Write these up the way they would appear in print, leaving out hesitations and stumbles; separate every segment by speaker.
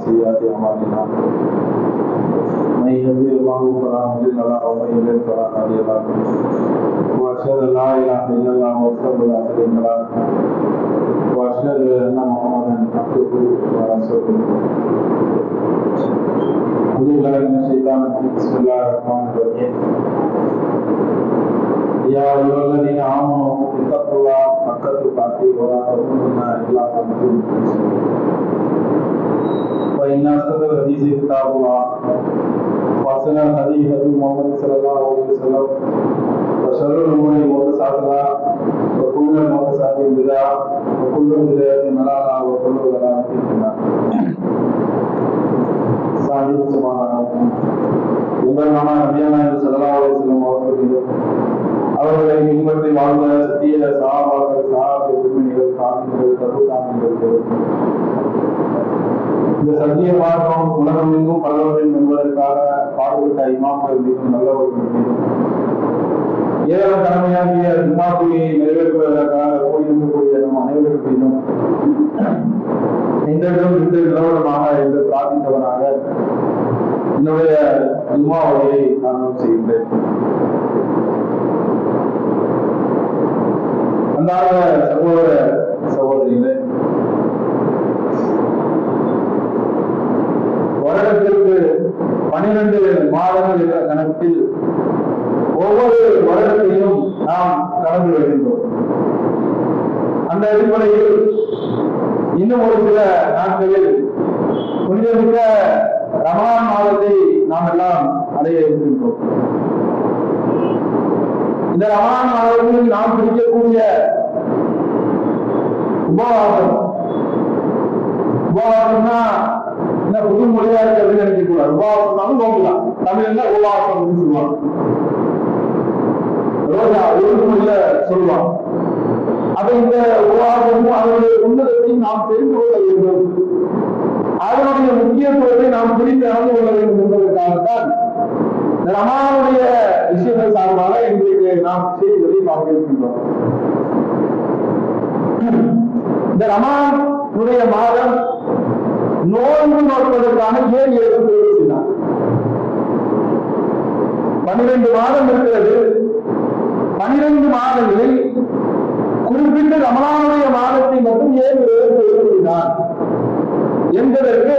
Speaker 1: سيئات أعمالنا من يهده الله فلا مضل له ومن يضلل فلا هادي له وأشهد أن لا إله إلا الله وحده لا شريك له وأشهد أن محمدا عبده ورسوله أعوذ بالله من الشيطان الرجيم بسم الله الرحمن الرحيم يا أيها الذين آمنوا اتقوا الله حق تقاته ولا تموتن إلا وأنتم مسلمون فإن أصدق الحديث كتاب الله وأحسن الهدي هدي محمد صلى الله عليه وسلم وشر الأمور محدثاتها وكل محدثات بدعة وكل بدعة ضلالة وكل ضلالة في النار. சாஹிப் சுப்ஹானல்லாஹ் இவரான நபியனார் ஸல்லல்லாஹு அலைஹி வஸல்லம் அவர்களை பின்பற்றி வாழ்ந்த சத்திய சஹாபாக்கள் பெருமணிகள் தாபிகள் தபுதாபிகள் இந்த சத்திய மார்க்கம் உலகமெங்கும் பரவலின் என்பதற்காக பாடுபட்ட இமாம்கள் மீதும் நல்லவர்கள் மீதும் ஏழு கடமையாகிய ஜும்மாவை நிறைவேற்றுவதற்காக போயிருக்கக்கூடிய நம் அனைவருக்கு மீதும் இந்த நிலவரமாக என்று பிரார்த்தித்தவனாக என்னுடைய ஜும்மாவை ஆரம்பம் செய்கின்றேன். அன்பான சகோதர சகோதரிகளே, வருடத்திற்கு 12 மாதங்கள் என்ற கணக்கில் ஒவ்வொரு வருடத்தையும் நாம் கடந்து வருகின்றோம். அந்த அடிப்படையில் இன்னும் ஒரு சில நாட்களில் புனிதமிக்க ரமலான் மாதத்தை நாம் எல்லாம் அடைய இருக்கின்றோம். இந்த ரமலான் மாதத்தில் நாம் பிடிக்கக்கூடிய உபவாசம்னா என்ன புது மொழியா இருக்கு அப்படின்னு நினைக்க கூடாது. உபவாசம்னாலும் நோக்கலாம். தமிழ்ல உபவாசம் அப்படின்னு சொல்லுவாங்க. ரோஜா ஒரு மொழியில சொல்லுவாங்க. அப்ப இந்த உபவாசமும் அதனுடைய உன்னதத்தையும் நாம் தெரிந்து கொள்ள வேண்டும், அதனுடைய முக்கியத்துவத்தை நாம் புரிந்து அறிந்து கொள்ள வேண்டும் என்பதற்காகத்தான் ரமலானுடைய விஷயங்கள் சார்பாக இன்றைக்கு நாம் செய்திகளை பார்க்க இருக்கின்றோம். இந்த ரமலானுடைய மாதம் நோன்பு நோக்குவதற்கான ஏன் ஏற்படுத்தினார்? 12 மாதம் இருக்கிறது. 12 மாதங்களில் குறிப்பிட்ட ரமலானுடைய மாதத்தை மட்டும் ஏன் ஏற்படுத்தினார் என்பதற்கு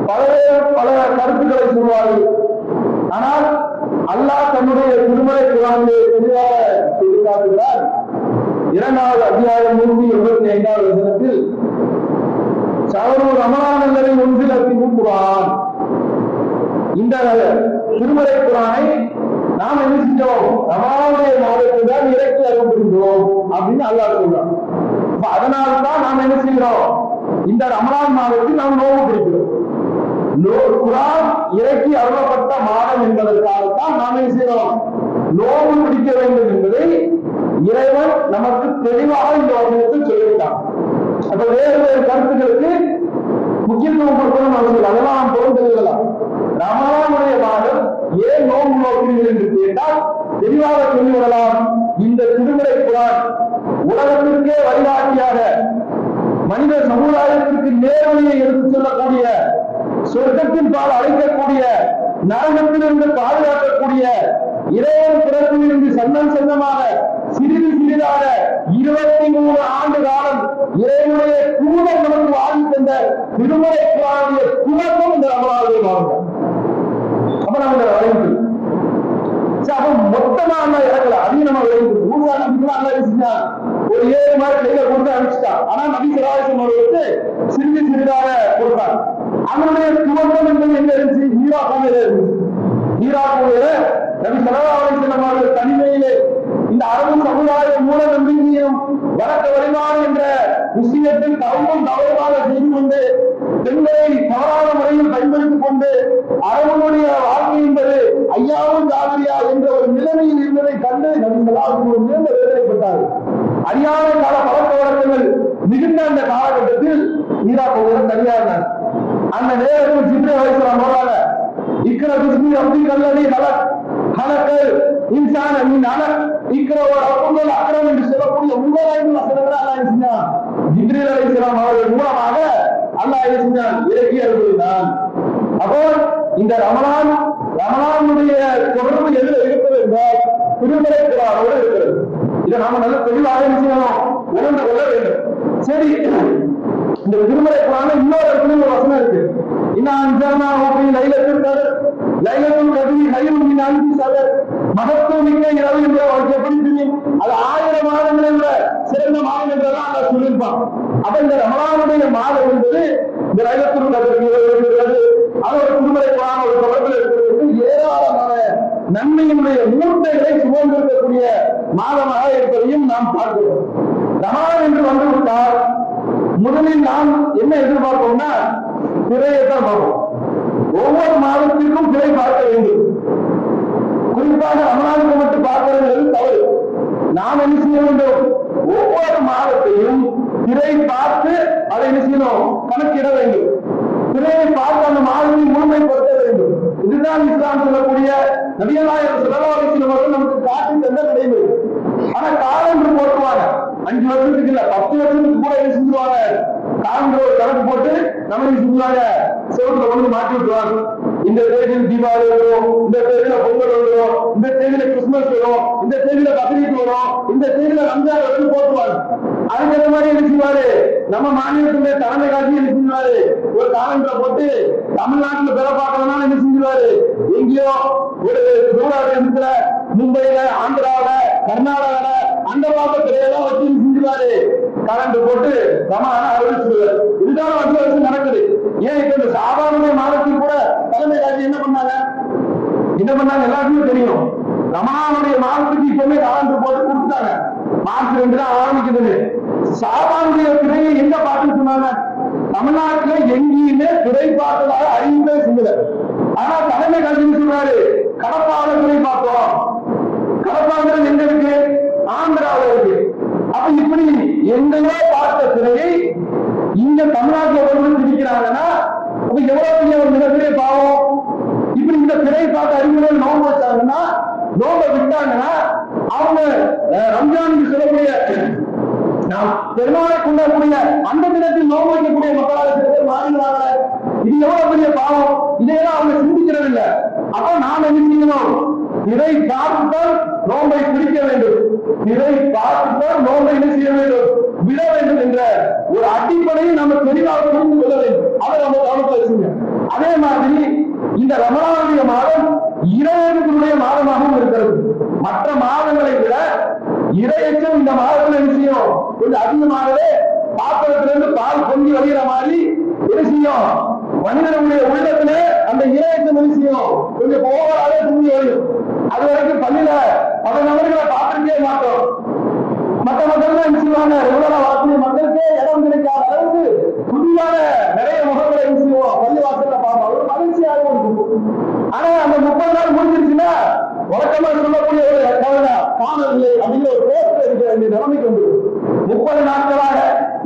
Speaker 1: பல கருத்துக்களை சொல்வார்கள். ஆனால் அல்லாஹ் தன்னுடைய திருமறை குர்ஆனிலே தெளிவாக சொல்லிக்காட்டுகிறார். 2வது அத்தியாயம் 185வது வசனத்தில் ஷஹ்ரு ரமலான் அல்லதி உன்சில ஃபீஹில் குர்ஆன், இந்த திருமறை குர்ஆனை நாம் என்ன செஞ்சோம்? ரமலானுடைய மாதத்தில் தான் இறக்கி அருள்கின்றோம் அப்படின்னு அல்லாஹ் சொல்றான். அதனால்தான் நாம் என்ன செய்கிறோம்? இந்த ரமலான் மாதத்தில் நாம் நோன்பு பிடிக்கிறோம். குர்ஆன் இறக்கி அருளப்பட்ட மாதம் என்பதற்காகத்தான் நாம் என்ன செய்கிறோம்? நோன்பு பிடிக்க வேண்டும் என்பதை இறைவன் நமக்கு தெளிவாக இந்த வசனத்தில் சொல்லிவிட்டான். அப்ப வேறு வேறு கருத்துக்களுக்கு முக்கியத்துவம் கொடுக்கணும் அவர்கள் அதெல்லாம் நாம் பொருள் கொள்ளலாம். ரமலானுடைய மாதம் ஏன் நோன்பு நோக்கிறீர்கள் என்று கேட்டால் தெளிவாக சொல்லிவிடலாம். இந்த திருமறை குர்ஆன் உலகத்திற்கே வழிகாட்டியாக மனித சமுதாயத்திற்கு நேர்வழியை எடுத்துச் செல்லக்கூடிய, சொர்க்கத்தின் பால் அழைக்கக்கூடிய, நரகத்திலிருந்து பாதுகாக்கக்கூடிய, இறைவன் பிறப்பிலிருந்து சன்னம் சன்னமாக சிறிது சிறிதாக 23 ஆண்டு காலம் இறைவனுடைய தூதர் நமக்கு வாழ்ந்து தந்த திருமறை குர்ஆனுடைய துவக்கம் இந்த ரமலானுடைய மாதம். அப்ப நம்ம வரைந்து ஒரு 7 மாதிரி கையில கொடுத்து அனுப்பிச்சிட்டான். ஆனா நபி ஸல்லல்லாஹு அவர்களுக்கு சிறிது சிறிதாக கொடுத்தாங்க. அதனுடைய துவக்கம் என்பது எங்க இருந்துச்சு? ஈராக்கில் இருந்துச்சு. ஈராக்கில் நபி ஸல்லல்லாஹு அவர்கள் தனிமையிலே இந்த அரபு சமுதாய மூல நம்பிக்கையும் வழக்க வழிபாடு என்ற விஷயத்தில் தவறும் தவறுமாக செய்து கொண்டு பெண்களை தவறான முறையில் பயன்படுத்திக் கொண்டு அரபனுடைய வாழ்க்கை என்பது ஐயாவும் ஜாகிரியா என்ற ஒரு நிலைமையில் இருந்ததை கண்டு நபி ஸல்லல்லாஹு மிகுந்த வேதனைப்பட்டார்கள். அறியாத கால பழக்க வழக்கங்கள் மிகுந்த அந்த காலகட்டத்தில் ஈராக் தனியாக அந்த நேரத்தில் ஜிப்ரீல் அலைஹிஸ்ஸலாம் வராங்க. இக்ர பிஸ்மி ரப்பிக்கல் லதீ ஹலக்கல் இன்சான மின் அலக் இக்ர வ ரப்புக்கல் அக்ரம் என்று சொல்லக்கூடிய முதலாவது வசனங்களை அல்லாஹ் சொன்னான். ஜிப்ரீல் அலைஹிஸ்ஸலாம் அவர்கள் மூலமாக அல்லாஹ் சொன்னான், இறக்கி அருளினான். அப்போ இந்த ரமலானுடைய தொடர்பு எதில் இருக்கிறது என்றால் திருமறை குர்ஆனோடு இருக்கிறது. இதை நாம நல்ல தெளிவாக உணர்ந்து கொள்ள வேண்டும். சரி, இந்த திருமறை குர்ஆன்ல இன்னொரு இடத்துல ஒரு வசனம் இருக்கு. லைலத்துல் கத்ரி கைரும் மின் அல்ஃபி ஷஹர். மகத்துவமிக்க இரவு என்ற அவருக்கு எப்படி தெரியும்? அது 1000 மாதங்களை விட சிறந்த மாதம் என்றெல்லாம் அல்லாஹ் சொல்லியிருப்பான். அப்ப இந்த ரமலானுடைய மாதம் என்பது இந்த லைலத்துல் கத்ரி இருக்கிறது. அது ஒரு திருமறை குர்ஆன் ஒரு தொடர்பில் இருக்கிறது. ஏராளமான நன்மையினுடைய மூர்த்தைகளை சுமந்திருக்கக்கூடிய மாதமாக இருப்பதையும் நாம் பார்க்கிறோம். ரமலான் என்று வந்துவிட்டால் முதலில் நாம் என்ன எதிர்பார்ப்போம்னா திரையைத்தான் பார்ப்போம். ஒவ்வொரு மாதத்திற்கும் திரை பார்க்க வேண்டும். குறிப்பாக ரமலானுக்கு மட்டும் பார்க்கிறது தவறு. நாம் என்ன செய்ய வேண்டும்? ஒவ்வொரு மாதத்தையும் திரை பார்த்து அதை என்ன செய்யணும்? கணக்கிட வேண்டும். திரையை பார்த்து அந்த மாதத்தை முழுமைப்படுத்த வேண்டும். இதுதான் இஸ்லாம் சொல்லக்கூடிய நபிகள் நாயகம் ஸல்லல்லாஹு அலைஹி வஸல்லம் அவர்கள் நமக்கு காட்டி தந்த நடைமுறை. ஆனா காலண்டர் போட்டுவாங்க. 5 வருஷத்துக்கு இல்ல 10 வருஷத்துக்கு கூட என்ன செஞ்சுவாங்க? காலண்டர் ஒரு கணக்கு போட்டு நமக்கு செஞ்சுவாங்க, செவத்துல கொண்டு மாட்டி விட்டுருவாங்க. இந்த தேதியில் தீபாவளி வரும், இந்த தேதியில பொங்கல் வரும், இந்த தேதியில கிறிஸ்துமஸ் வரும், இந்த தேதியில பக்ரீத் வரும், இந்த தேதியில ரம்ஜான் வரும் போட்டுவாங்க. அதுக்கு மாதிரி என்ன செய்வாரு? நம்ம மாநிலத்துடைய தலைமை காட்சி என்ன செஞ்சுவாரு? ஒரு காலண்டரை போட்டு தமிழ்நாட்டுல பெற பார்க்கறதுனால என்ன செஞ்சுவாரு? எங்கேயோ ஒரு தூரத்துல மும்பையில, ஆந்திராவில, கர்நாடகால அந்த பாக்க திரையெல்லாம் வச்சு செஞ்சுவாரு. கலண்டர் போட்டு ரமலான அறிவிச்சுடுவாரு. இதுதான் வருஷம் நடக்குது. ஏன் இப்ப இந்த சாதாரண மாதத்தில் கூட தலைமை காட்சி என்ன பண்ணாங்க எல்லாருக்குமே தெரியும். ரமலானுடைய மாதத்துக்கு இப்பவுமே கலண்டர் போட்டு கொடுத்தாங்க. மார்ச் 2 தான் ஆரம்பிக்குது. சாபானுடைய திரையை எங்க பார்த்து சொன்னாங்க? தமிழ்நாட்டுல எங்கேயுமே திரை பார்த்ததாக அறிவிப்பே செய்யல. ஆனா தலைமை காட்சி சொல்றாரு, கடப்பாள திரை பார்த்தோம். கடப்பாங்கிறது எங்க இருக்கு? ஆந்திராவில் இருக்கு. அப்ப இப்படி எங்கேயோ பார்த்த திரையை இங்க தமிழ்நாட்டில் ஒருவரும் திணிக்கிறாங்கன்னா அப்ப எவ்வளவு பெரிய ஒரு மிகப்பெரிய பாவம். இப்படி இந்த திரை பார்த்த அறிவுரைகள் நோன்பு வச்சாங்கன்னா, நோன்பை விட்டாங்கன்னா அவங்க ரம்ஜானுக்கு சொல்லக்கூடிய நாம் பெருமாளை கொண்டாடக்கூடிய அந்த தினத்தில் நோன்பு வைக்கக்கூடிய மக்களாக சில பேர் மாறினாங்க. இது எவ்வளவு பெரிய பாவம். இதையெல்லாம் அவங்க சிந்திக்கிறது இல்லை. அப்ப நாம் என்ன செய்யணும்? திரை பார்த்துத்தான் நோன்பை பிடிக்க வேண்டும். திரை பார்த்துத்தான் நோன்பை என்ன செய்ய வேண்டும்? விட வேண்டும் என்ற ஒரு அடிப்படையை நம்ம தெளிவாக புரிந்து கொள்ள வேண்டும். அதை நம்ம கவனத்தில் வச்சுங்க. அதே மாதிரி இந்த ரமலானுடைய மாதம் இறையச்சத்தினுடைய மாதமாகவும் இருக்கிறது. மற்ற மாதங்களை விட இறையச்சம் இந்த மாதத்துல என்ன செய்யும்? கொஞ்சம் அதிகமாகவே பாத்திரத்திலிருந்து பால் பொங்கி வருகிற மாதிரி என்ன செய்யும்? மனிதனுடைய உள்ளத்திலே அந்த இறையச்சம் என்ன செய்யும்? கொஞ்சம் ஓவராக பொங்கி வரும். அது வரைக்கும் பள்ளியில பல நபர்களை பார்த்துட்டே மாட்டோம். மற்ற மக்கள் தான் செய்வாங்க. ரெகுலரா வாசனை மக்களுக்கே இடம் கிடைக்காத அளவுக்கு புதியான நிறைய முகங்களை செய்வோம். பள்ளி வாசல்ல பார்ப்போம். ஒரு மகிழ்ச்சியாகவும் இருக்கும். ஆனா அந்த 30 நாள் முடிஞ்சிருச்சுன்னா வழக்கமா சொல்லக்கூடிய ஒரு காணவில்லை அப்படிங்கிற ஒரு பேச இருக்கிற வேண்டிய நிலைமைக்கு வந்து 30 நாட்களாக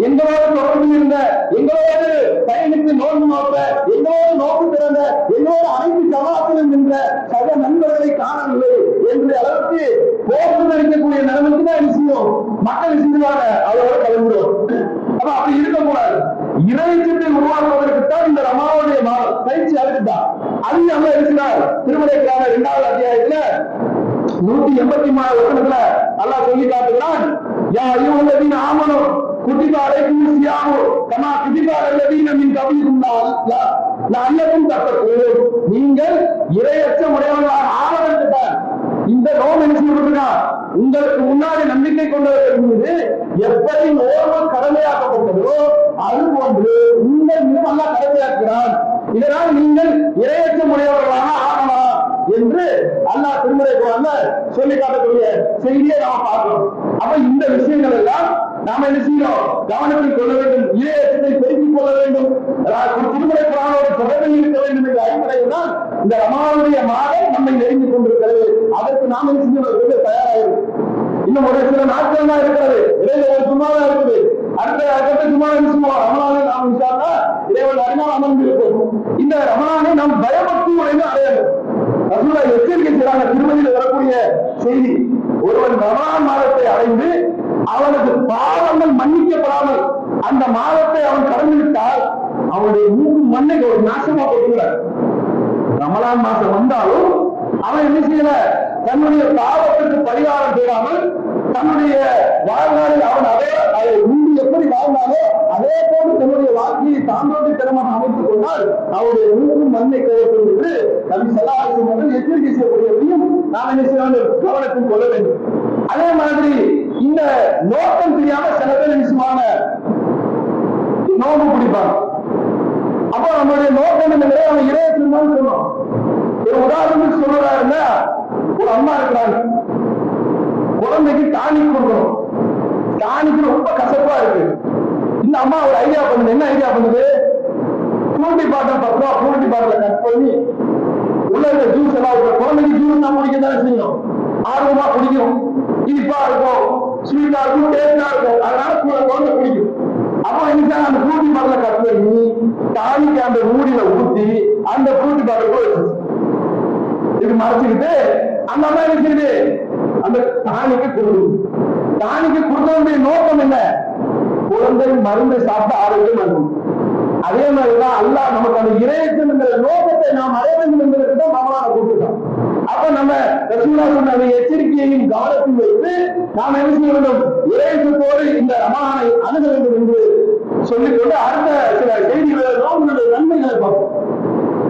Speaker 1: எங்களோடு தொடர்பு இருந்த, எங்களோடு பயணித்து நோன்பு நோக்க, எங்களோடு நோக்கு திறந்த, எங்களோடு அனைத்து சமாதானம் என்ற சக நண்பர்களை காணவில்லை என்ற அளவுக்கு போக்கு அளிக்கக்கூடிய நிலைமைக்கு தான் விஷயம் மக்கள் செஞ்சுவாங்க. அதோட கலந்துடும். அப்ப அப்படி இருக்கக்கூடாது. இறைச்சத்தை உருவாக்குவதற்குத்தான் இந்த ரமலானுடைய மாதம் பயிற்சி அதுக்குதான். அது நம்ம இருக்கிறார். திருமலைக்கான 2வது அத்தியாயத்துல 184 வசனத்துல அல்லாஹ் சொல்லி காட்டுகிறான். யா அய்யுஹல்லதீன ஆமனூ குதிப அலைக்குமுஸ் ஸியாமு கமா குதிப அலல்லதீன மின் கப்லிக்கும் லஅல்லக்கும் தத்தகூன். நீங்கள் இறையச்சம் உடையவர்களாக ஆக வேண்டும். இந்த நோன்பு என்ன செய்யப்பட்டிருக்கா? உங்களுக்கு முன்னாடி நம்பிக்கை கொண்டவர்கள் மீது எப்படி நோன்பு கடமையாக்கப்பட்டதோ அது போன்று இந்த இன்னும் அல்லா கடமையாக்குகிறான். இதனால் நீங்கள் இரையச்சம் உடையவர்களாக ஆகலாம் என்று அல்லாஹ் திருமறை குர்ஆன்ல சொல்லி காட்டக்கூடிய செய்தியை நாம பார்க்கிறோம். அப்ப இந்த விஷயங்கள் எல்லாம் நாம என்ன செய்யணும், கவனத்தில் கொள்ள வேண்டும். இரையச்சத்தை பெருக்கிக் கொள்ள வேண்டும். திருமறை குர்ஆனோடு தொடர்பு இருக்க வேண்டும் என்ற அடிப்படையில் தான் இந்த ரமலானுடைய மாதம் நம்மை நெருங்கிக் கொண்டிருக்கிறது. அதற்கு நாம் என்ன செய்யணும், தயாராகும். இன்னும் ஒரு சில நாட்கள் தான் இருக்கிறது. இடையில ஒரு சும்மாதான் இருக்குது. அடுத்த சும்மா ரமலானை நாம் இறைவன் அறிஞர் அமர்ந்து இருப்போம். இந்த ரமலானை நாம் பயபக்தி உடைந்து அடையணும். ரசூலுல்லாஹ் எச்சரிக்கை செய்றாங்க. திருமதியில் வரக்கூடிய செய்தி, ஒருவன் ரமலான் மாதத்தை அடைந்து அவனுக்கு பாவங்கள் மன்னிக்கப்படாமல் அந்த மாதத்தை அவன் கடந்து விட்டால் அவனுடைய மூக்கு மண்ணை ஒரு நாசமா போட்டுகிறார். ரமலான் மாசம் வந்தாலும் அவன் என்ன செய்யல, தன்னுடைய பாவத்திற்கு பரிகாரம் செய்யாமல் தன்னுடைய வாழ்நாளில் அவன் அதை முன்பு எப்படி வாழ்ந்தாலோ அதே போன்று தன்னுடைய வாழ்க்கையை தாண்டோட்டித்தனமாக அமைத்துக் கொண்டால் அவருடைய மூக்கும் மண்ணை கவர்க்கும் என்று நபி ஸல்லல்லாஹு அலைஹி வஸல்லம் எச்சரிக்கை செய்யக்கூடியதையும் நாம் என்ன செய்ய வேண்டும், கவனத்தில் கொள்ள வேண்டும். அதே மாதிரி இந்த நோக்கம் தெரியாம சில பேர் விஷயமான நோம்பு பிடிப்பாங்க. அப்போ நம்மளுடைய நோக்கம் என்ன, அவன் இறையத்தின் சொன்னோம். ஒரு உதாரணத்துக்கு சொல்றாருன்னா, ஒரு அம்மா இருக்கிறாங்க, குழந்தைக்கு டானிக் கொடுக்கணும். டானிக் ரொம்ப கசப்பா இருக்கு. இந்த அம்மா ஒரு ஐடியா பண்ணுது. என்ன ஐடியா பண்ணுது, ஃப்ரூட்டி பாட்டில் 10 ரூபா ஃப்ரூட்டி பாட்டில கட் பண்ணி உள்ள இருக்க ஜூஸ் எல்லாம் குழந்தைக்கு ஜூஸ் தான் குடிக்க தானே செய்யணும், ஆர்வமா குடிக்கும். இனிப்பா இருக்கும், ஸ்வீட்டா இருக்கும், டேஸ்டா இருக்கும். அதனால குழந்தை குடிக்கும். அப்போ என்ன, அந்த ஃப்ரூட்டி பாட்டில கட் பண்ணி டானிக்கு அந்த மூடியில ஊற்றி அந்த ஃப்ரூட்டி பாட்டில் போய் இது மறைச்சுக்கிட்டு அந்த அம்மா என்ன செய்யுது, அந்த டானிக்கு கொடுக்குது. டானிக்கு கொடுத்தவனுடைய நோக்கம் என்ன, குழந்தை மருந்து சாப்பிட்டு ஆரோக்கியம் ஆகும். அதே மாதிரிதான் அல்லாஹ் நமக்கு அந்த இறையச்சம் என்ற நோக்கத்தை நாம் அடைய வேண்டும் என்பதற்கு தான் ரமலானை கொடுத்துட்டோம். அப்ப நம்ம ரசூலுல்லாஹ் சொன்ன அந்த எச்சரிக்கையையும் கவனத்தில் வைத்து நாம் என்ன செய்ய வேண்டும், இறையச்சத்தோடு இந்த ரமலானை அணுக வேண்டும் என்று சொல்லிக்கொண்டு அடுத்த சில செய்திகளை நோம்புடைய நன்மைகளை பார்ப்போம்.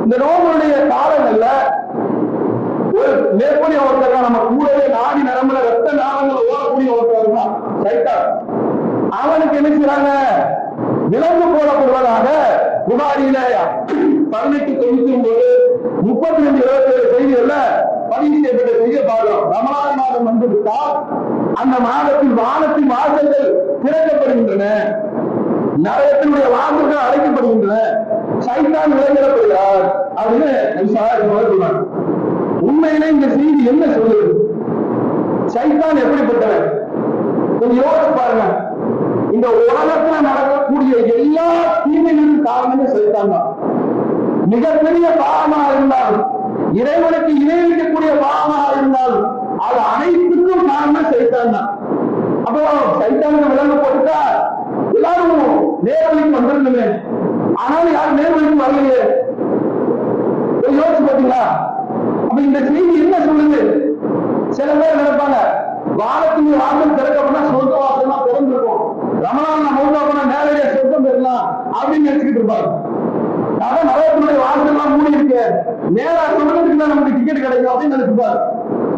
Speaker 1: இந்த நோம்புடைய காலங்கள்ல ஒரு மேற்கொண்டிய ஒருத்தர் நம்ம கூடவே நாடி நரம்புல ரத்த நாளங்களை ஓடக்கூடிய ஒருத்தர் தான் சைத்தான். அவனுக்கு என்ன செய்யறாங்க, விலங்கு போடப்படுவதாக புகாரியில 1899 32 27 செய்திகள்ல பதிவு செய்யப்பட்ட செய்தியை பார்க்கிறோம். ரமலான் மாதம் வந்துவிட்டால் அந்த மாதத்தில் வானத்தின் வாசல்கள் திறக்கப்படுகின்றன, நரகத்தினுடைய வாசல்கள் அடைக்கப்படுகின்றன, சைத்தான் விலங்கிடப்படுகிறார் அப்படின்னு சொல்றாங்க. உண்மையிலே இந்த செய்தி என்ன சொல்லுது, சைத்தான் எப்படிப்பட்டவன் கொஞ்சம் யோசிச்சு பாருங்க. இந்த உலகத்துல நடக்கக்கூடிய எல்லா தீமைகளின் காரணமே சைத்தான் தான். மிகப்பெரிய பாவமாக இருந்தாலும், இறைவனுக்கு இணைவிக்கக்கூடிய பாவமாக இருந்தாலும், அது அனைத்துக்கும் காரணம் சைத்தான் தான். அப்போ சைத்தானுக்கு விலங்கு போட்டுட்டா எல்லாரும் நேர்வழிக்கு வந்திருந்தமே, ஆனாலும் யாரும் நேர்வழிக்கு வரலையே. யோசிச்சு பாத்தீங்களா? அப்ப இந்த செய்தி என்ன சொல்லுது, சில பேர் நினைப்பாங்க வாரத்துக்கு வாசல் திறக்கப்பட்டா சொர்க்க வாசல் திறந்திருக்கும், ரமலான் மௌத்தா போனா நேரடியா சொர்க்கம் பெறலாம் அப்படின்னு நினைச்சுக்கிட்டு இருப்பாங்க. அதான் நரகத்தினுடைய வாசல் எல்லாம் மூடி இருக்கு, நேரா சொர்க்கத்துக்கு தான் நமக்கு டிக்கெட் கிடைக்கும் அப்படின்னு நினைச்சுப்பாரு.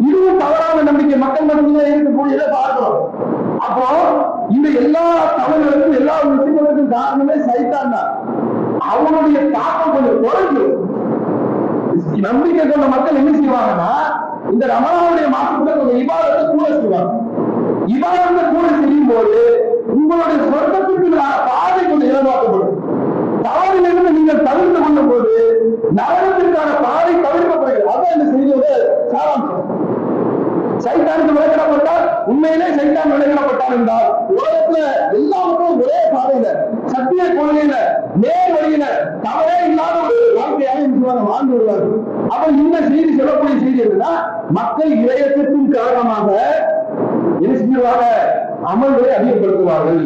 Speaker 1: இதுவும் தவறான நம்பிக்கை மக்கள் மத்தியில இருக்கக்கூடியதை பார்க்கிறோம். அப்போ இந்த எல்லா தவறுகளுக்கும் எல்லா விஷயங்களுக்கும் காரணமே சைத்தான் தான். அவனுடைய தாக்கம் கொஞ்சம் குறைஞ்சு நம்பிக்கை கொண்ட மக்கள் என்ன செய்வாங்கன்னா, இந்த ரமலானுடைய மாசத்துல கொஞ்சம் இபாதத்தை கூட செய்வாங்க. இபாதத்தை கூட செய்யும் போது உங்களுடைய சொர்க்கத்துக்கு பாதை கொஞ்சம் இலவாக்கப்படும். தவறிலிருந்து நீங்கள் தவிர்த்து கொள்ளும் போது நரகத்திற்கான பாதை தவிர்க்கப்படுகிறது. அதான் இந்த செய்தியோட சாராம்சம். சைத்தானுக்கு விளக்கிடப்பட்டால், உண்மையிலே சைத்தான் விளக்கிடப்பட்டால் என்றால் உலகத்துல எல்லா மக்களும் ஒரே பாதையில சத்திய கொள்கையில நேர் வழியில தவறே இல்லாத ஒரு வாழ்க்கையாக வாழ்ந்து வருவார்கள். அப்ப இந்த செய்தி சொல்லக்கூடிய செய்தி என்னன்னா, மக்கள் இறையச்சத்தின் காரணமாக என்ன செய்வாங்க, அமல்களை அதிகப்படுத்துவார்கள்,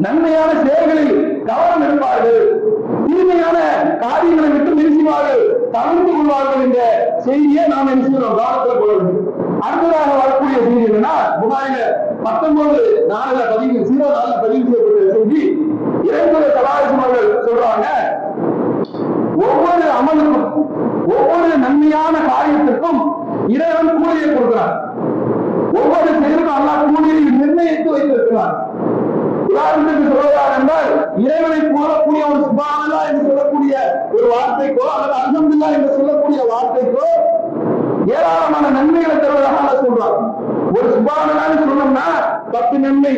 Speaker 1: நன்மையான செயல்களில் கவனம் எடுப்பார்கள், தீமையான காரியங்களை விட்டு நிறுத்துவார்கள், தவிர்த்து கொள்வார்கள் என்ற செய்தியை நாம் என்ன செய்யணும், கவனத்தில் கொள்ள வேண்டும். அடுத்ததாக வரக்கூடிய செய்தி என்னன்னா, புகாரில 19:4 பதிவு 04 பதிவு செய்யப்பட்ட செய்தி. இறைமுறை கலாச்சாரங்கள் சொல்றாங்க, ஒவ்வொரு அமலுக்கும் ஒவ்வொரு நன்மையான காரியத்திற்கும் இறைவன் கூலியை கொடுக்கிறார். ஒவ்வொரு செயலுக்கும் அல்லாஹ் கூலியை நிர்ணயித்து வைத்திருக்கிறார். உதாரணத்துக்கு சொல்வதாக என்றால் இறைவனை போலக்கூடிய ஒரு சுப்ஹானல்லாஹ் என்று சொல்லக்கூடிய ஒரு வார்த்தைக்கோ அல்லது அல்ஹம்துலில்லாஹ் என்று சொல்லக்கூடிய வார்த்தைக்கோ ஏராளமான நன்மைகளை தருவதாக சொல்றார். ஒரு சுப்ஹானல்லாஹ் சொன்னோம்னா 10 நன்மை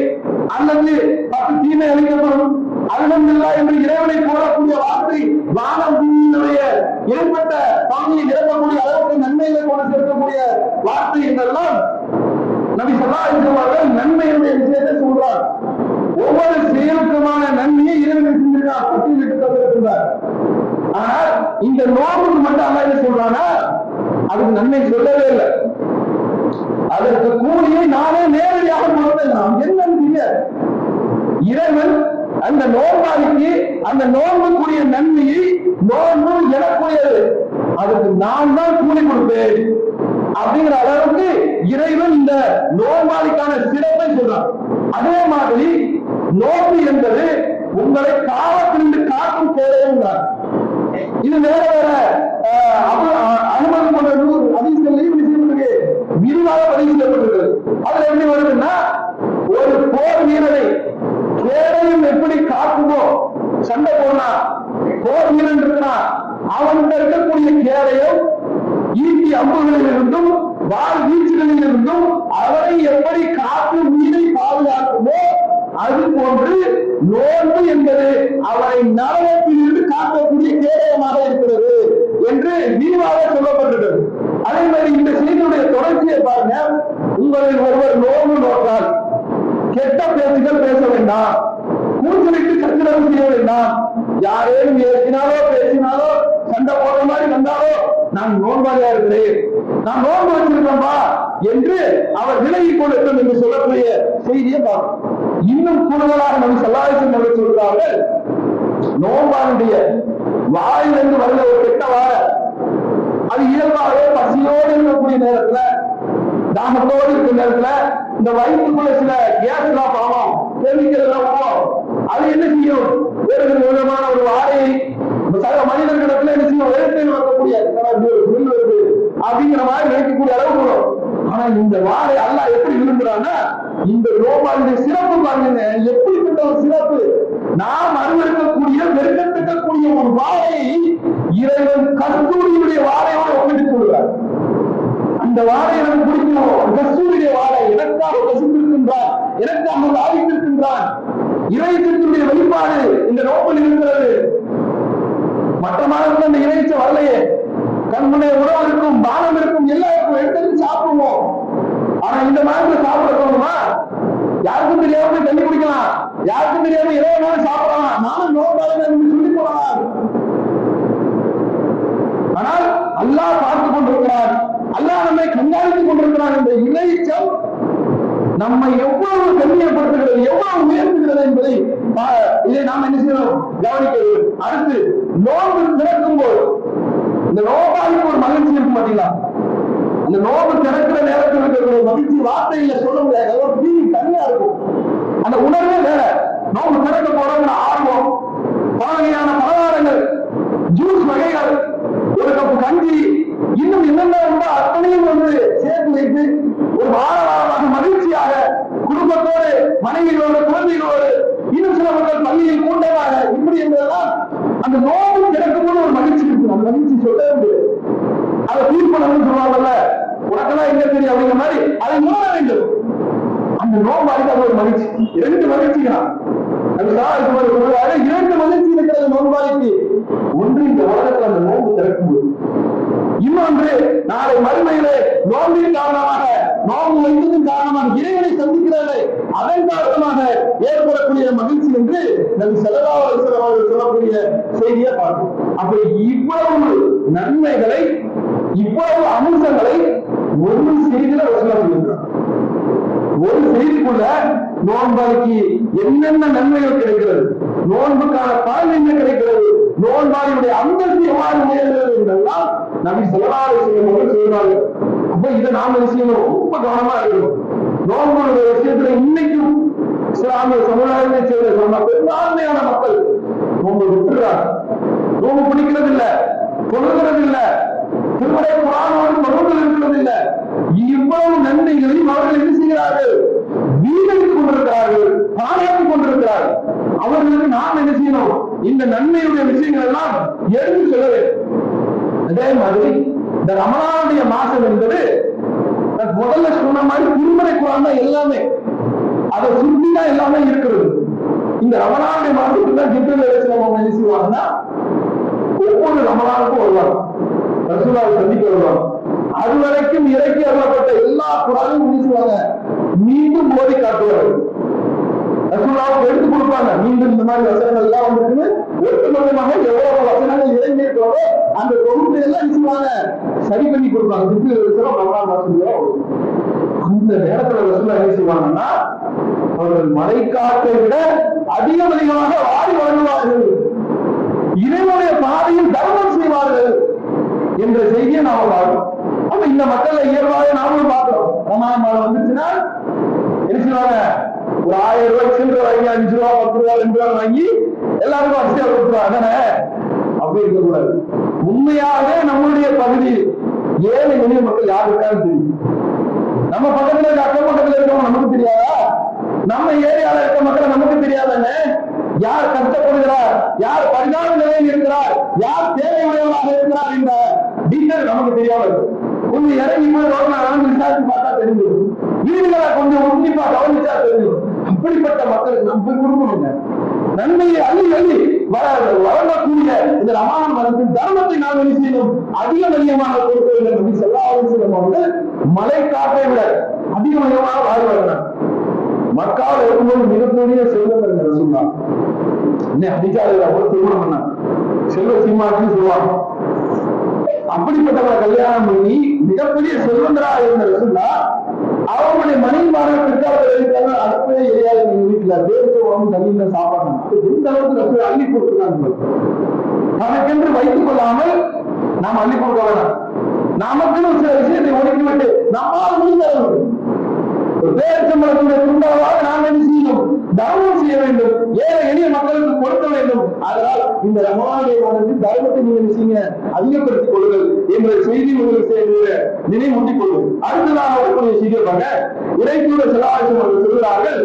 Speaker 1: அல்லது 10 தீமை அளிக்கப்படும். அல்ஹம்துலில்லாஹ் என்று இறைவனை போலக்கூடிய வார்த்தை வானம் பூமியினுடைய ஏற்பட்ட பகுதியை நிரப்பக்கூடிய அளவுக்கு நன்மைகளை கொண்டு சேர்க்கக்கூடிய வார்த்தை என்றெல்லாம் நபி ஸல்லல்லாஹு அலைஹி வஸல்லம் நன்மையுடைய விஷயத்தை சொல்றார். ஒவ்வொரு செயலுக்குமான நன்மையை இறைவன் செஞ்சிருக்கார், பட்டியலிட்டு தந்திருக்கிறார். ஆனால் இந்த நோம்புக்கு மட்டும் அல்லாஹ் என்ன சொல்றானா, அதுக்கு நன்மை சொல்லவே இல்லை. அதற்கு கூலியை நானே நேரடியாக கொடுத்தேன். நாம் என்னன்னு இறைவன் அந்த நோன்பாளிக்கு அந்த நோன்புக்குரிய நன்மையை நோன்பு எனக்குரியது, அதுக்கு நான் தான் கூலி கொடுப்பேன் அப்படிங்கிற அளவுக்கு இறைவன் இந்த நோன்பாளிக்கான சிறப்பை சொல்றான். அதே மாதிரி நோன்பு என்பது உங்களை காலத்திலிருந்து காக்கும் தேவையும் தான். இது வேற வேற அனுமதி கொண்ட அதிசயம் விரிவாக பதிவு செய்யப்பட்டிருக்கிறது. அதுல எப்படி வருதுன்னா, ஒரு போர் வீரரை கேடையும் எப்படி காக்குமோ, சண்டை போனா போர் வீரன் இருக்கிறா அவன் இருக்கக்கூடிய கேடையும் ஈட்டி அம்புகளில் இருந்தும் வால் வீச்சுகளில் இருந்தும் அவரை எப்படி காத்து உயிரை பாதுகாக்குமோ அது போன்று நோன்பு என்பது அவரை நரகத்தில் இருந்து காக்கக்கூடிய கேடயமாக இருக்கிறது என்று விரிவாக சொல்லப்பட்டிருக்கிறது. அதே மாதிரி இந்த செய்தியுடைய தொடர்ச்சியை பாருங்க. உங்களில் ஒருவர் நோன்பு நோக்கால் கெட்ட பேச்சுகள் பேச வேண்டாம், கூச்சலிட்டு கத்திரம் செய்ய வேண்டாம். யாரேனும் ஏசினாலோ பேசினாலோ சண்டை போடுற மாதிரி வந்தாலோ நான் நோன்பாளியா இருக்கிறேன், நான் நோன்பு வச்சிருக்கேன்பா என்று அவர் விலகிக் கொள்ளட்டும் என்று சொல்லக்கூடிய செய்தியை பார்க்கும். இன்னும் கூடுதலாக நபி ஸல்லல்லாஹு அலைஹி வஸல்லம் சொல்கிறார்கள், நோன்பாளுடைய வாயிலிருந்து வருகிற ஒரு கெட்ட வாடை அது இயல்பாகவே பசியோடு இருக்கக்கூடிய நேரத்துல, தாகத்தோடு இருக்கிற நேரத்துல இந்த வயிற்றுக்குள்ள சில கேஸ் எல்லாம் பாவம் கெமிக்கல் எல்லாம் அது என்ன செய்யும், வேறு விதமான ஒரு வாடையை சக மனிதர்களிடத்துல என்ன செய்யும், எழுத்தில் வரக்கூடிய வருது அப்படிங்கிற மாதிரி நினைக்கக்கூடிய அளவுக்கு வரும். ஆனா இந்த வாடை அல்லாஹ் எப்படி விரும்புறான்னா, இந்த நோன்பாளுடைய சிறப்பு பாருங்க, எப்படிப்பட்ட ஒரு சிறப்பு. நாம் அனுபவிக்கக்கூடிய வெறுக்கத்தக்கக்கூடிய ஒரு வாடையை இறைவன் கஸ்தூரியுடைய வாடையோடு ஒப்பிட்டு சொல்கிறார். அந்த வாடை எனக்கு பிடிக்கணும், கஸ்தூரியுடைய வாடை எனக்காக கசிந்திருக்கின்றான், எனக்காக ஆதித்திருக்கின்றான். இறைச்சத்துடைய வெளிப்பாடு இந்த நோக்கில் இருக்கிறது. மற்ற மாதத்துல அந்த இறைச்ச வரலையே, கண்முனை உணவு இருக்கும், பானம் இருக்கும், எல்லாருக்கும் எடுத்து சாப்பிடுவோம். ஆனா இந்த மாதத்துல சாப்பிட தோணுமா? யாருக்கும் தெரியாம தண்ணி குடிக்கலாம், யாருக்கும் தெரியாம இறைவனாலும் சாப்பிடலாம், நானும் நோக்காக சொல்லி போடலாம். ஆனால் அல்லாஹ் பார்த்துக் கொண்டிருக்கிறார், அல்லாஹ் நம்மை கண்காணித்துக் கொண்டிருக்கிறார். என்ற இறைச்சம் நம்மை எவ்வளவு கண்ணியப்படுத்துகிறது, எவ்வளவு உயர்த்துகிறது என்பதை இதை நாம் என்ன செய்யணும், கவனிக்கிறது. அடுத்து நோன்பு திறக்கும் போது இந்த நோபாளிக்கு ஒரு மகிழ்ச்சி இருக்கும் பாத்தீங்களா, அந்த நோம்பு திறக்கிற நேரத்தில் இருக்கிற மகிழ்ச்சி வார்த்தையில சொல்ல முடியாது, ஒரு ஃபீலிங் தனியா இருக்கும். அந்த உணர்வே வேற. நோம்பு திறக்க போறோங்கிற ஆர்வம், பல வகையான பலகாரங்கள், ஜூஸ் வகைகள், ஒரு கப்பு கஞ்சி, இன்னும் என்னென்ன உண்டோ அத்தனையும் வந்து சேர்த்து வைத்து ஒரு வாரமாக மகிழ்ச்சியாக குடும்பத்தோடு, மனைவியோடு, குழந்தைகளோடு, இன்னும் சில மக்கள் பள்ளியில் கூட்டமாக, இப்படி என்பதெல்லாம் அந்த நோம்பு திறக்கும் போது ஒரு மகிழ்ச்சி இருக்கும். அந்த மகிழ்ச்சி சொல்ல முடியாது. அதை ஃபீல் பண்ணணும்னு சொல்லுவாங்கல்ல, உனக்கெல்லாம் எங்க தெரியும் அப்படிங்கிற மாதிரி அதை உணர வேண்டும். அந்த நோம்பாளிக்கு அது ஒரு மகிழ்ச்சி. 2 மகிழ்ச்சிதான் அது 2 மகிழ்ச்சி இருக்கிறது நோம்பாளிக்கு. ஒன்று இந்த உலகத்தில் அந்த நோம்பு திறக்கும்போது, இன்னொன்று நாளை மறுமையிலே நோம்பின் காரணமாக, நோம்பு வைத்ததின் காரணமாக இறைவனை சந்திக்கிறார்கள், அதன் காரணமாக ஏற்படக்கூடிய மகிழ்ச்சி என்று நபி ஸல்லல்லாஹு அலைஹி வஸல்லம் அவர்கள் சொல்லக்கூடிய செய்தியை பார்ப்போம். அப்ப இவ்வளவு நன்மைகளை, இவ்வளவு அம்சங்களை ஒரு செய்தியில சொல்லுகிறார். ஒரு செய்திக்குள்ள நோன்பாளிக்கு என்னென்ன நன்மைகள் கிடைக்கிறது, நோன்புக்கான பலன் என்ன கிடைக்கிறது, நோன்பாளியுடைய அந்தஸ்து எவ்வாறு உயர்கிறது என்றெல்லாம் நபி ஸல்லல்லாஹு அலைஹி வஸல்லம் அவர்கள் சொல்றாங்க. அப்ப இதை நாம விஷயங்கள் ரொம்ப கவனமா இருக்கணும். நோன்புடைய விஷயத்துல இன்னைக்கும் இஸ்லாமிய சமுதாயத்தை சேர்ந்த பெரும்பான்மையான மக்கள் நோன்பு விட்டுறாங்க, நோன்பு பிடிக்கிறது இல்ல, தொழுகிறது இல்ல, திருமலை குர்ஆனோடு தொடர்பு இருக்கிறது இல்ல. இவ்வளவு நன்மைகளையும் அவர்கள் என்ன செய்கிறார்கள், வீணடித்துக் கொண்டிருக்கிறார்கள், பாராட்டிக் கொண்டிருக்கிறார்கள். இந்த நன்மையுடைய விஷயங்கள் எல்லாம் எடுத்து சொல்ல வேண்டும். அதே மாதிரி இந்த ரமலானுடைய மாசம் என்பது முதல்ல சொன்ன மாதிரி திருமறை குரான் தான் எல்லாமே, அதை சுற்றி தான் எல்லாமே இருக்கிறது. இந்த ரமலானுடைய மாசத்துக்கு தான் ஜிப்ரீல் அலைஹிஸ்ஸலாம் என்ன செய்வாங்கன்னா ஒவ்வொரு ரமலானுக்கும் வருவாங்க, ரசூலுல்லாஹை சந்திக்க வருவாங்க. அது வரைக்கும் இறக்கி அருளப்பட்ட எல்லா குரானையும் முடிச்சுவாங்க, மீண்டும் மோதி காட்டுவார்கள். ரசூலுல்லாஹ்வுக்கு எடுத்து கொடுப்பாங்க, மீண்டும் இந்த மாதிரி வசனங்கள் எல்லாம் வந்துருக்குன்னு ஒட்டுமொத்தமாக எவ்வளவு வசனங்கள் இறங்கி இருக்கிறதோ அந்த தொகுப்பை எல்லாம் நிச்சயமாக சரி பண்ணி கொடுப்பாங்க. ஜிப்ரீல் அலைஹிஸ்ஸலாம் ரமலான் மாசத்துல அந்த நேரத்துல ரசூலுல்லாஹ் என்ன செய்வாங்கன்னா அவர்கள் மலைக்காட்டை விட அதிகமாக வாரி வழங்குவார்கள், இறைவனுடைய பாதையில் தர்மம் செய்வார்கள் என்ற செய்தியை நாம பார்க்கிறோம். அப்ப இந்த மக்களை இயல்பாக நாமளும் பார்க்கிறோம். ரமலான் வந்துச்சுன்னா என்ன செய்வாங்க, ஒரு 1000 ரூபாய் சில்லறை வாங்கி 5 ரூபா 10 ரூபா 2 ரூபா வாங்கி எல்லாருக்கும் வசதியா கொடுத்துருவாங்க. அப்படி இருக்கக்கூடாது. உண்மையாக நம்மளுடைய பகுதியில் ஏழை எளிய மக்கள் யார் இருக்கான்னு தெரியும். நம்ம பக்கத்துல இருக்க அக்கம் பக்கத்துல இருக்கவங்க நமக்கு தெரியாதா? நம்ம ஏரியால இருக்க மக்கள் நமக்கு தெரியாதானே? யார் கஷ்டப்படுகிறார், யார் பரிதாப நிலையில் இருக்கிறார், யார் தேவையுடையவராக இருக்கிறார் என்ற டீட்டெயில் நமக்கு தெரியாமல் கொஞ்சம் இறங்கி போய் ரோட்ல நடந்து விசாரிச்சு பார்த்தா தெரிஞ்சிடும். வீடுகளை கொஞ்சம் உன்னிப்பா கவனிச்சா தெரியும். அப்படிப்பட்ட மக்களுக்கு நம்ம போய் கொடுக்கணுங்க. நன்மையை அள்ளி அள்ளி வழங்கக்கூடிய இந்த ரமலான் மாதத்தின் தர்மத்தை நாம் என்ன செய்யணும், அதிகமாக கொடுக்க வேண்டும் என்று ஸல்லல்லாஹு அலைஹி வஸல்லம் அவர்கள் மலைக்காட்டை விட அதிகமாக வாழ்வார்கள். மக்காவில் இருக்கும்போது மிகப்பெரிய செல்வங்கள் ரசூலுல்லாஹ் ஹதீஜாவை ஒரு திருமணம் பண்ணாங்க, செல்வ சீமாட்டின்னு சொல்லுவாங்க. அப்படிப்பட்டவரை கல்யாணம் பண்ணி மிகப்பெரிய செல்வந்தராக இருந்த ரசூலுல்லாஹ் அவங்களுடைய மனைவிமார்கள் பிற்காலத்தில் அடுப்பே எரியாது எங்க வீட்டுல பேருக்கு உடம்பு தண்ணியில சாப்பாடு எந்த அளவுக்கு ரசூல் அள்ளி கொடுத்துருக்காங்க. தனக்கென்று வைத்துக் கொள்ளாமல் நாம் அள்ளி கொடுக்க வேண்டாம். நமக்குன்னு சில விஷயத்தை ஒதுக்கிவிட்டு நம்மால் முடிந்த அளவு பேரச்சம்பளத்துடைய துண்டளவாக நாம் என்ன செய்யணும், தர்மம் செய்ய வேண்டும், ஏழை எளிய மக்களுக்கு கொடுக்க வேண்டும். அதனால் இந்த ரமலானுடைய மாதத்தில் தர்மத்தை நீங்கள் செய்ய அதிகப்படுத்திக் கொள்ளுங்கள் என்ற செய்தி உங்களுக்கு நினைவூட்டிக் கொள்ளுங்கள். அடுத்ததாக வரக்கூடிய செய்தியாக இறைத்தூதர் ஸல்லல்லாஹு அலைஹி வஸல்லம் சொல்கிறார்கள்,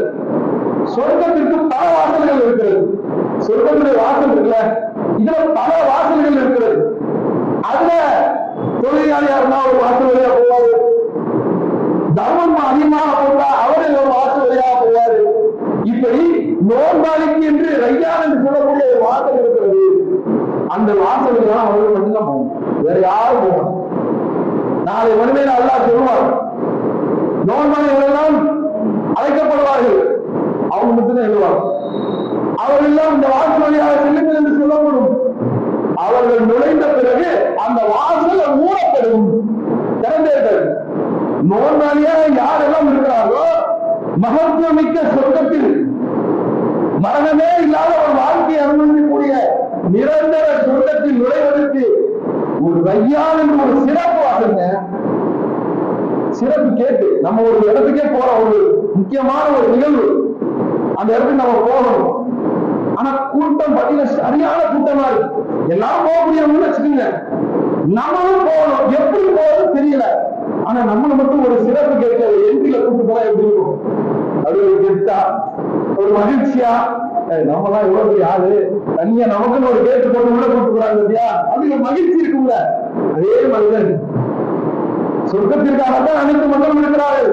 Speaker 1: சொர்க்கத்திற்கு பல வாசல்கள் இருக்கிறது. சொர்க்கத்துடைய வாசல் இருக்குல்ல, இதுல பல வாசல்கள் இருக்கிறது. அதுல தொழிலாளியா இருந்தா ஒரு வாசல் வழியா போவாரு, தர்மம் அதிகமாக போட்டா அவர்கள் ஒரு வாசல் வழியாக போவாரு. இப்படி நோன்பாளிக்கு என்று ரையான் என்று சொல்லக்கூடிய ஒரு வாசல் இருக்கிறது. அந்த வாசலுக்கு தான் அவர்கள் மட்டும்தான் போகும், வேற யாரும் போகணும். நாளை மறுமையில் அல்லாஹ் சொல்லுவார், நோன்பாளிகள் எல்லாம் அழைக்கப்படுவார்கள், அவங்க மட்டும்தான் எழுவார்கள். அவர்கள் எல்லாம் இந்த வாசல் வழியாக செல்லுங்கள் என்று சொல்லப்படும். அவர்கள் நுழைந்த பிறகு அந்த வாசல் மூடப்படும், திறந்தேர்கள். நோன்பாளியாக யாரெல்லாம் இருக்கிறார்களோ மகத்துவமிக்க சொர்க்கத்தில் மரணமே இல்லாத ஒரு வாழ்க்கையை அனுபவிக்கக்கூடிய நிரந்தர சொர்க்கத்தில் நுழைவதற்கு ஒரு ரையான் என்று ஒரு சிறப்பு வாசல்ங்க. சிறப்பு கேட்டு நம்ம ஒரு இடத்துக்கே போற ஒரு முக்கியமான ஒரு நிகழ்வு, அந்த இடத்துக்கு நம்ம போகணும். ஆனா கூட்டம் பார்த்தீங்கன்னா சரியான கூட்டமா இருக்கு, எல்லாம் போகக்கூடியவங்கன்னு வச்சுக்கோங்க. நம்மளும் போகணும், எப்படி போறது தெரியல. ஆனா நம்மள மட்டும் ஒரு சிறப்பு கேட்க எந்தில கூட்டு போனா எப்படி இருக்கும், அது ஒரு கெட்டா ஒரு மகிழ்ச்சியா, நம்மலாம் எவ்வளவு யாரு தனியா நமக்குன்னு ஒரு கேட்டு போட்டு உள்ள கூட்டு போறாங்க இல்லையா, அப்படி ஒரு மகிழ்ச்சி இருக்கும்ல. அதே மாதிரிதான் சொர்க்கத்திற்காகத்தான் அனைத்து மக்களும் இருக்கிறார்கள்.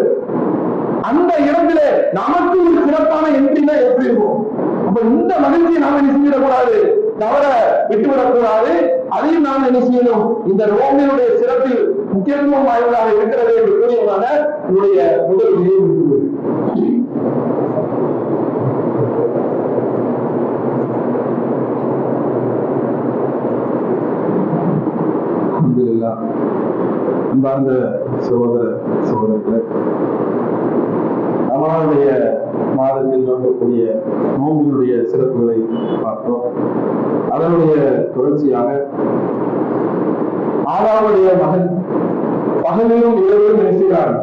Speaker 1: அந்த இடத்திலே நமக்கு ஒரு சிறப்பான எந்தினா எப்படி இருக்கும். அப்ப இந்த மகிழ்ச்சியை நாம என்ன செஞ்சிடக்கூடாது, தவற விட்டுவிடக்கூடாது. அதையும் நாம் என்ன செய்யணும், இந்த ரோமினுடைய சிறப்பில் முக்கியத்துவம் வாய்ந்ததாக இருக்கிறது என்று கூறியதான என்னுடைய முதல் நினைவு. அல்ஹம்துலில்லாஹ். அன்பார்ந்த சகோதரர்களே, ரமலானுடைய மாதத்தில் நோக்கக்கூடிய நோம்பினுடைய சிறப்புகளை பார்த்தோம். அதனுடைய தொடர்ச்சியாக ஆதாமுடைய மகன் பகலிலும் இரவிலும் நினைக்கிறான்,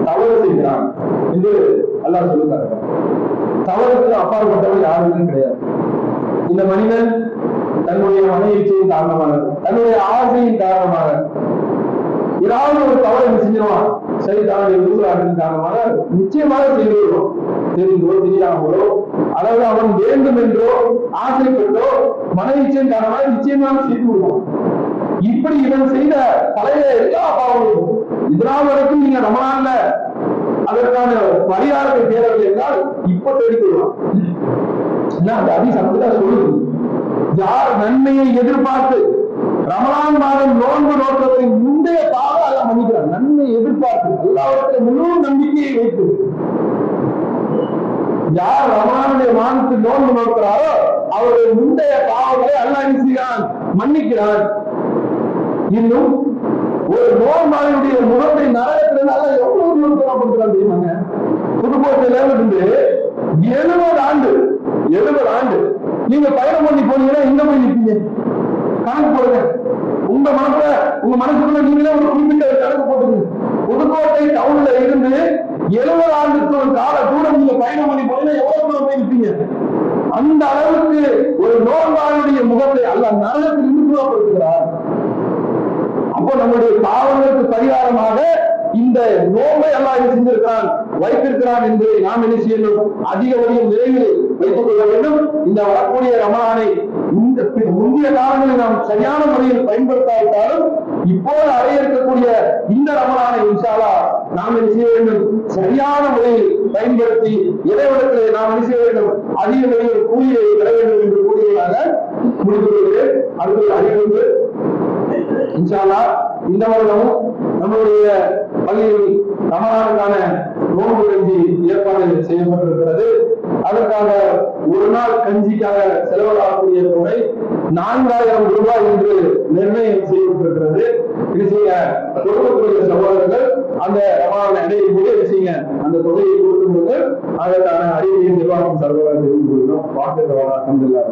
Speaker 1: தவறு செய்கிறான் என்று அல்லாஹ் சொல்லுகிறார். தவறுக்கு அப்பாற்பட்டவர் யாருமே கிடையாது. இந்த மனிதன் தன்னுடைய மனைவியின் காரணமாக, தன்னுடைய ஆசையின் காரணமாக ஏதாவது ஒரு தவறு செஞ்சிருவான். சைத்தானுடைய ஊராட்டின் காரணமாக நிச்சயமாக செய்து வருவோம். தெரிந்தோ தெரியாமலோ அதாவது அவன் வேண்டும் என்றோ ஆசைப்பட்டோ மனைவிச்சம் காரணமாக நிச்சயமாக செய்து விடுவான். இப்படி இவன் செய்த பழைய எல்லா பாவங்களும் இதனால் வரைக்கும் நீங்க ரமலான்ல அதற்கான பரிகாரத்தை தேடவில்லை என்றால் இப்ப தேடிக்கொள்ளலாம். அந்த ஹதீஸ் அப்படிதான் சொல்லுது. யார் நன்மையை எதிர்பார்த்து ரமலான் மாதம் நோன்பு நோக்கத்தை முந்தைய பாவ அல்ல மன்னிக்கிறார். நன்மை எதிர்பார்த்து அல்லாஹ்வுடைய முழு நம்பிக்கையை வைத்து யார் ரமலானுடைய மாதத்தில் நோன்பு நோக்கிறாரோ அவருடைய முந்தைய பாவங்களை அல்லாஹ் செய்கிறான், மன்னிக்கிறான். இன்னும் ஒரு நோன்பாளியுடைய முகத்தை நரகத்தினால எவ்வளவு தூரம் தெரியுமாங்க? புதுக்கோட்டையில இருந்து 70 ஆண்டு நீங்க பயணம் பண்ணி போனீங்கன்னா எங்க போய் நிற்பீங்க? கணக்கு போடுங்க. உங்க மனசுக்குள்ள நீங்களே ஒரு குறிப்பிட்ட கணக்கு போட்டுங்க. புதுக்கோட்டை டவுன்ல இருந்து 70 ஆண்டுக்கு ஒரு கால தூரம் நீங்க பயணம் பண்ணி போனீங்கன்னா எவ்வளவு தூரம் போய் நிற்பீங்க? அந்த அளவுக்கு ஒரு நோன்பாளுடைய முகத்தை அல்லாஹ் நரகத்தில் இருந்து தூரப்படுத்துகிறார். அப்போ நம்முடைய பாவங்களுக்கு பரிகாரமாக இந்த நோன்பை அல்லாஹ் செஞ்சிருக்கிறான், வைத்திருக்கிறான் என்பதை நாம் என்ன செய்யணும்? அதிக வழியில் நிலையில் வைத்துக் கொள்ள வேண்டும். இந்த வரக்கூடிய ரமலானை இந்த முந்தைய காலங்களில் நாம் சரியான முறையில் பயன்படுத்தாவிட்டாலும் இப்போது அடைய இருக்கக்கூடிய இந்த ரமலானை இன்ஷா அல்லாஹ் நாம் என்ன செய்ய வேண்டும்? சரியான முறையில் பயன்படுத்தி இறைவனத்திலே நாம் என்ன செய்ய வேண்டும்? அதிக வழியில் கூலியை பெற வேண்டும் என்று கூறியதாக முடித்துக் கொள்கிறேன். அடுத்து அறிவிப்பு இன்ஷா அல்லாஹ் இந்த வருடமும் நம்மளுடைய பள்ளியில் ரமலானுக்கான நோன்பு கஞ்சி ஏற்பாடு செய்யப்பட்டிருக்கிறது. அதற்காக ஒரு நாள் கஞ்சிக்காக செலவழிக்கக்கூடிய தொகை 4000 ரூபாய் என்று நிர்ணயம் செய்யப்பட்டிருக்கிறது. இது செய்ய கொடுக்கக்கூடிய சகோதரர்கள் அந்த ரமலானை அடையும் போது இது செய்ய அந்த தொகையை கொடுக்கும்போது அதற்கான அறிவியல் நிர்வாகம் சர்வதாக தெரிந்து கொள்கிறோம். வாக்கு அல்ஹம்துலில்லாஹ்.